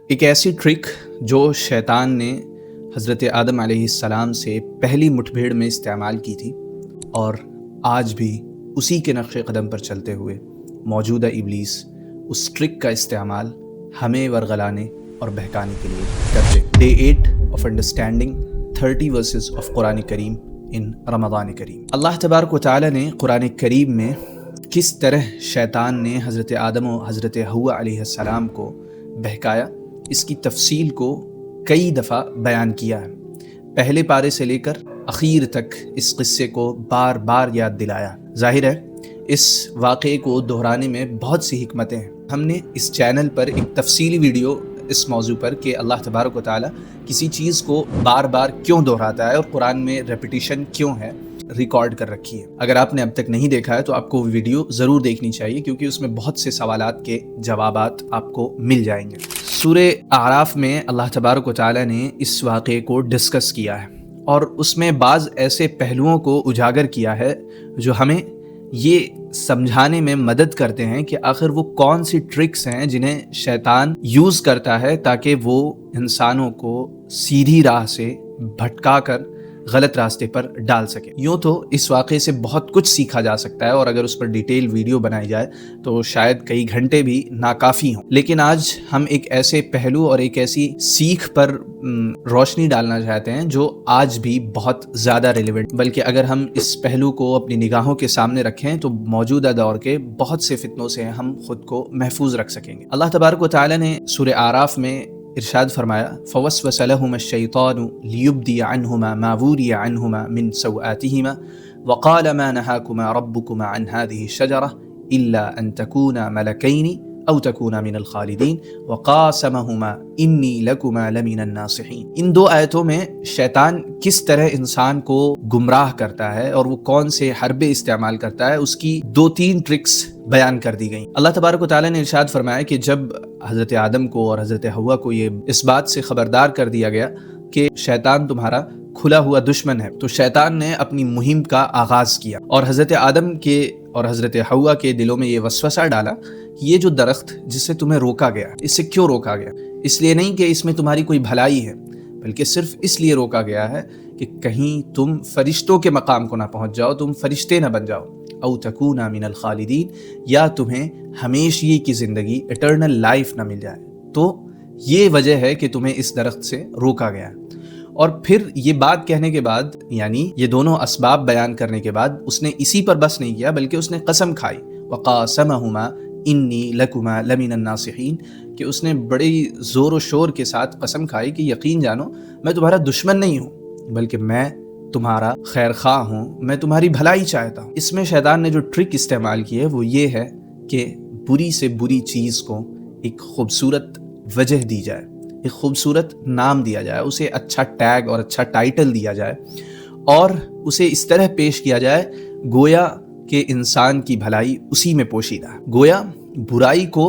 ایک ایسی ٹرک جو شیطان نے حضرت آدم علیہ السلام سے پہلی مٹبھیڑ میں استعمال کی تھی، اور آج بھی اسی کے نقش قدم پر چلتے ہوئے موجودہ ابلیس اس ٹرک کا استعمال ہمیں ورغلانے اور بہکانے کے لیے کرتے۔ Day 8 of understanding 30 verses of قرآن کریم ان رمضان کریم۔ اللہ تبارک و تعالی نے قرآن کریم میں کس طرح شیطان نے حضرت آدم و حضرت حوا علیہ السلام کو بہکایا، اس کی تفصیل کو کئی دفعہ بیان کیا ہے۔ پہلے پارے سے لے کر اخیر تک اس قصے کو بار بار یاد دلایا۔ ظاہر ہے اس واقعے کو دہرانے میں بہت سی حکمتیں ہیں۔ ہم نے اس چینل پر ایک تفصیلی ویڈیو اس موضوع پر کہ اللہ تبارک و تعالی کسی چیز کو بار بار کیوں دہراتا ہے اور قرآن میں ریپیٹیشن کیوں ہے، ریکارڈ کر رکھی ہے۔ اگر آپ نے اب تک نہیں دیکھا ہے تو آپ کو ویڈیو ضرور دیکھنی چاہیے، کیونکہ اس میں بہت سے سوالات کے جوابات آپ کو مل جائیں گے۔ سورہ اعراف میں اللہ تبارک و تعالی نے اس واقعے کو ڈسکس کیا ہے، اور اس میں بعض ایسے پہلوؤں کو اجاگر کیا ہے جو ہمیں یہ سمجھانے میں مدد کرتے ہیں کہ آخر وہ کون سی ٹرکس ہیں جنہیں شیطان یوز کرتا ہے تاکہ وہ انسانوں کو سیدھی راہ سے بھٹکا کر غلط راستے پر ڈال سکے۔ یوں تو اس واقعے سے بہت کچھ سیکھا جا سکتا ہے، اور اگر اس پر ڈیٹیل ویڈیو بنائی جائے تو شاید کئی گھنٹے بھی ناکافی ہوں، لیکن آج ہم ایک ایسے پہلو اور ایک ایسی سیکھ پر روشنی ڈالنا چاہتے ہیں جو آج بھی بہت زیادہ ریلیونٹ، بلکہ اگر ہم اس پہلو کو اپنی نگاہوں کے سامنے رکھیں تو موجودہ دور کے بہت سے فتنوں سے ہم خود کو محفوظ رکھ سکیں گے۔ اللہ تبارک و تعالی نے سورہ اعراف میں ارشاد فرمایا، فوسوس لهما الشیطان لیبدی عنہما ما وری عنہما من سوآتہما وقال ما نہاکما ربکما عن هذه الشجرة الا ان تکونا ملکین او تکونا من الخالدین وقاسمہما انی لکما لمن الناصحین۔ ان دو آیتوں میں شیطان کس طرح انسان کو گمراہ کرتا ہے اور وہ کون سے حربے استعمال کرتا ہے، اس کی 2-3 ٹرکس بیان کر دی گئیں۔ اللہ تبارک و تعالی نے ارشاد فرمایا کہ جب حضرت آدم کو اور حضرت حوا کو یہ اس بات سے خبردار کر دیا گیا کہ شیطان تمہارا کھلا ہوا دشمن ہے، تو شیطان نے اپنی مہم کا آغاز کیا، اور حضرت آدم کے اور حضرت حوا کے دلوں میں یہ وسوسہ ڈالا کہ یہ جو درخت جس سے تمہیں روکا گیا، اس سے کیوں روکا گیا؟ اس لیے نہیں کہ اس میں تمہاری کوئی بھلائی ہے، بلکہ صرف اس لیے روکا گیا ہے کہ کہیں تم فرشتوں کے مقام کو نہ پہنچ جاؤ، تم فرشتے نہ بن جاؤ، او تکونا من الخالدین، یا تمہیں ہمیشگی کی زندگی ایٹرنل لائف نہ مل جائے۔ تو یہ وجہ ہے کہ تمہیں اس درخت سے روکا گیا۔ اور پھر یہ بات کہنے کے بعد، یعنی یہ دونوں اسباب بیان کرنے کے بعد، اس نے اسی پر بس نہیں کیا بلکہ اس نے قسم کھائی، وقاسمہما انی لکما لمن الناصحین، کہ اس نے بڑی زور و شور کے ساتھ قسم کھائی کہ یقین جانو میں تمہارا دشمن نہیں ہوں، بلکہ میں تمہارا خیر خواہ ہوں، میں تمہاری بھلائی چاہتا ہوں۔ اس میں شیطان نے جو ٹرک استعمال کی ہے وہ یہ ہے کہ بری سے بری چیز کو ایک خوبصورت وجہ دی جائے، ایک خوبصورت نام دیا جائے، اسے اچھا ٹیگ اور اچھا ٹائٹل دیا جائے، اور اسے اس طرح پیش کیا جائے گویا کہ انسان کی بھلائی اسی میں پوشیدہ ہے۔ گویا برائی کو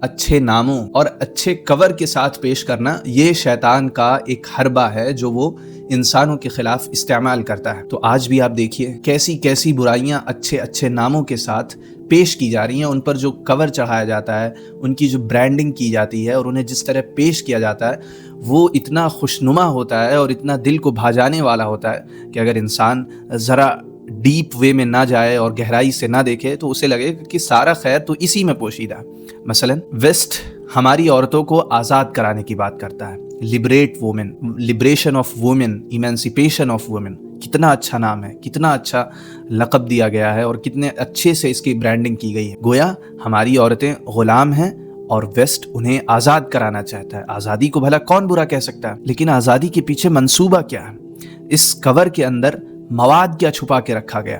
اچھے ناموں اور اچھے کور کے ساتھ پیش کرنا یہ شیطان کا ایک حربہ ہے جو وہ انسانوں کے خلاف استعمال کرتا ہے۔ تو آج بھی آپ دیکھیے کیسی کیسی برائیاں اچھے اچھے ناموں کے ساتھ پیش کی جا رہی ہیں، ان پر جو کور چڑھایا جاتا ہے، ان کی جو برانڈنگ کی جاتی ہے اور انہیں جس طرح پیش کیا جاتا ہے، وہ اتنا خوشنما ہوتا ہے اور اتنا دل کو بھا جانے والا ہوتا ہے کہ اگر انسان ذرا ڈیپ وے میں نہ جائے اور گہرائی سے نہ دیکھے تو اسے لگے کہ سارا خیر تو اسی میں پوشیدہ ہے۔ مثلا ویسٹ ہماری عورتوں کو آزاد کرانے کی بات کرتا ہے، liberate women, liberation of women, emancipation of women. کتنا اچھا نام ہے، کتنا اچھا لقب دیا گیا ہے، اور کتنے اچھے سے اس کی برانڈنگ کی گئی ہے۔ گویا ہماری عورتیں غلام ہیں اور ویسٹ انہیں آزاد کرانا چاہتا ہے۔ آزادی کو بھلا کون برا کہہ سکتا ہے؟ لیکن آزادی کے پیچھے منصوبہ کیا ہے؟ اس کور کے اندر مواد کیا چھپا کے رکھا گیا،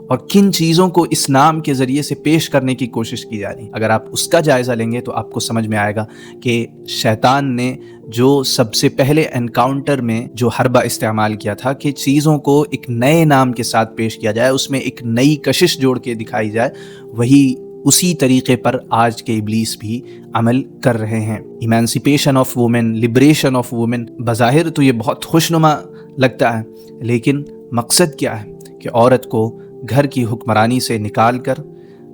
اور کن چیزوں کو اس نام کے ذریعے سے پیش کرنے کی کوشش کی جا رہی۔ اگر آپ اس کا جائزہ لیں گے تو آپ کو سمجھ میں آئے گا کہ شیطان نے جو سب سے پہلے انکاؤنٹر میں جو حربہ استعمال کیا تھا کہ چیزوں کو ایک نئے نام کے ساتھ پیش کیا جائے، اس میں ایک نئی کشش جوڑ کے دکھائی جائے، وہی اسی طریقے پر آج کے ابلیس بھی عمل کر رہے ہیں۔ Emancipation of women, liberation of women, بظاہر تو یہ بہت خوشنما لگتا ہے، لیکن مقصد کیا ہے کہ عورت کو گھر کی حکمرانی سے نکال کر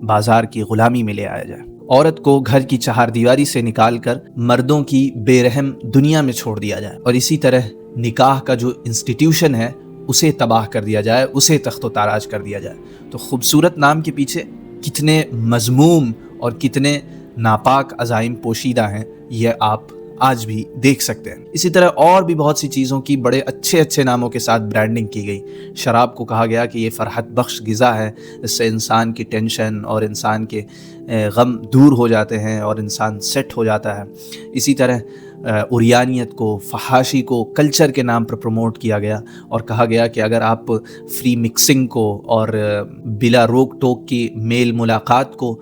بازار کی غلامی میں لے آیا جائے، عورت کو گھر کی چہار دیواری سے نکال کر مردوں کی بے رحم دنیا میں چھوڑ دیا جائے، اور اسی طرح نکاح کا جو انسٹیٹیوشن ہے اسے تباہ کر دیا جائے، اسے تخت و تاراج کر دیا جائے۔ تو خوبصورت نام کے پیچھے کتنے مذموم اور کتنے ناپاک عزائم پوشیدہ ہیں، یہ آپ آج بھی دیکھ سکتے ہیں۔ اسی طرح اور بھی بہت سی چیزوں کی بڑے اچھے اچھے ناموں کے ساتھ برانڈنگ کی گئی۔ شراب کو کہا گیا کہ یہ فرحت بخش غذا ہے، اس سے انسان کی ٹینشن اور انسان کے غم دور ہو جاتے ہیں اور انسان سیٹ ہو جاتا ہے۔ اسی طرح عریانیت کو، فحاشی کو کلچر کے نام پر پروموٹ کیا گیا، اور کہا گیا کہ اگر آپ فری مکسنگ کو اور بلا روک ٹوک کی میل ملاقات کو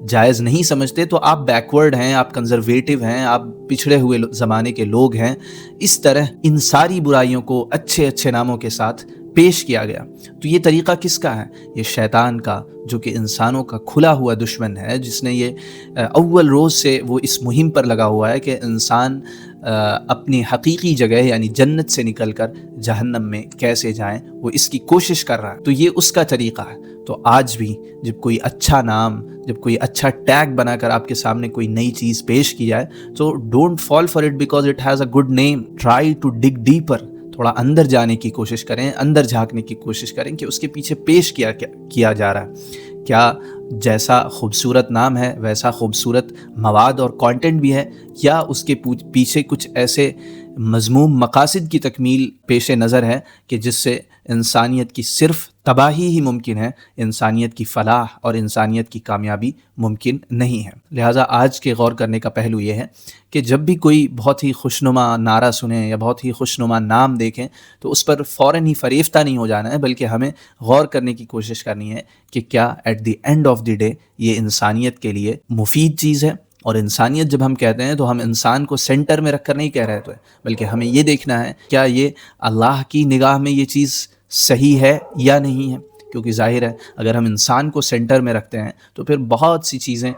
جائز نہیں سمجھتے تو آپ بیکورڈ ہیں، آپ کنزرویٹو ہیں، آپ پچھڑے ہوئے زمانے کے لوگ ہیں۔ اس طرح ان ساری برائیوں کو اچھے اچھے ناموں کے ساتھ پیش کیا گیا۔ تو یہ طریقہ کس کا ہے؟ یہ شیطان کا، جو کہ انسانوں کا کھلا ہوا دشمن ہے، جس نے یہ اول روز سے وہ اس مہم پر لگا ہوا ہے کہ انسان اپنی حقیقی جگہ یعنی جنت سے نکل کر جہنم میں کیسے جائیں، وہ اس کی کوشش کر رہا ہے۔ تو یہ اس کا طریقہ ہے۔ تو آج بھی جب کوئی اچھا نام، جب کوئی اچھا ٹیگ بنا کر آپ کے سامنے کوئی نئی چیز پیش کی جائے تو don't fall for it because it has a good name, try to dig deeper, تھوڑا اندر جانے کی کوشش کریں، اندر جھانکنے کی کوشش کریں کہ اس کے پیچھے پیش کیا جا رہا ہے۔ کیا جیسا خوبصورت نام ہے ویسا خوبصورت مواد اور کانٹینٹ بھی ہے، یا اس کے پیچھے کچھ ایسے مذموم مقاصد کی تکمیل پیش نظر ہے کہ جس سے انسانیت کی صرف تباہی ہی ممکن ہے، انسانیت کی فلاح اور انسانیت کی کامیابی ممکن نہیں ہے۔ لہٰذا آج کے غور کرنے کا پہلو یہ ہے کہ جب بھی کوئی بہت ہی خوشنما نعرہ سنیں یا بہت ہی خوشنما نام دیکھیں تو اس پر فوراً ہی فریفتہ نہیں ہو جانا ہے، بلکہ ہمیں غور کرنے کی کوشش کرنی ہے کہ کیا at the end of the day یہ انسانیت کے لیے مفید چیز ہے۔ اور انسانیت جب ہم کہتے ہیں تو ہم انسان کو سینٹر میں رکھ کر نہیں کہہ رہے تھے، بلکہ ہمیں یہ دیکھنا ہے کیا یہ اللہ کی نگاہ میں یہ چیز صحیح ہے یا نہیں ہے، کیونکہ ظاہر ہے اگر ہم انسان کو سینٹر میں رکھتے ہیں تو پھر بہت سی چیزیں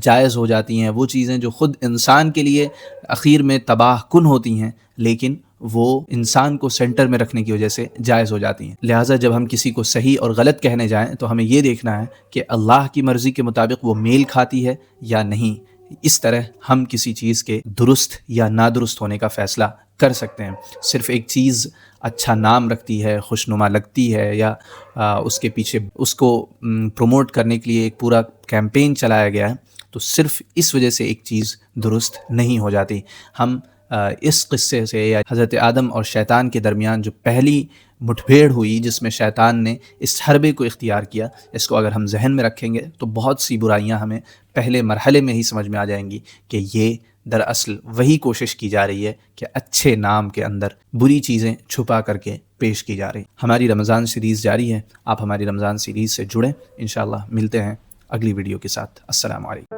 جائز ہو جاتی ہیں، وہ چیزیں جو خود انسان کے لیے اخیر میں تباہ کن ہوتی ہیں لیکن وہ انسان کو سینٹر میں رکھنے کی وجہ سے جائز ہو جاتی ہیں۔ لہٰذا جب ہم کسی کو صحیح اور غلط کہنے جائیں تو ہمیں یہ دیکھنا ہے کہ اللہ کی مرضی کے مطابق وہ میل کھاتی ہے یا نہیں۔ اس طرح ہم کسی چیز کے درست یا نادرست ہونے کا فیصلہ کر سکتے ہیں۔ صرف ایک چیز اچھا نام رکھتی ہے، خوشنما لگتی ہے، یا اس کے پیچھے اس کو پروموٹ کرنے کے لیے ایک پورا کیمپین چلایا گیا ہے، تو صرف اس وجہ سے ایک چیز درست نہیں ہو جاتی۔ ہم اس قصے سے یا حضرت آدم اور شیطان کے درمیان جو پہلی مٹبھیڑ ہوئی جس میں شیطان نے اس حربے کو اختیار کیا، اس کو اگر ہم ذہن میں رکھیں گے تو بہت سی برائیاں ہمیں پہلے مرحلے میں ہی سمجھ میں آ جائیں گی کہ یہ دراصل وہی کوشش کی جا رہی ہے کہ اچھے نام کے اندر بری چیزیں چھپا کر کے پیش کی جا رہی۔ ہماری رمضان سیریز جاری ہے، آپ ہماری رمضان سیریز سے جڑیں، انشاءاللہ ملتے ہیں اگلی ویڈیو کے ساتھ۔ السلام علیکم۔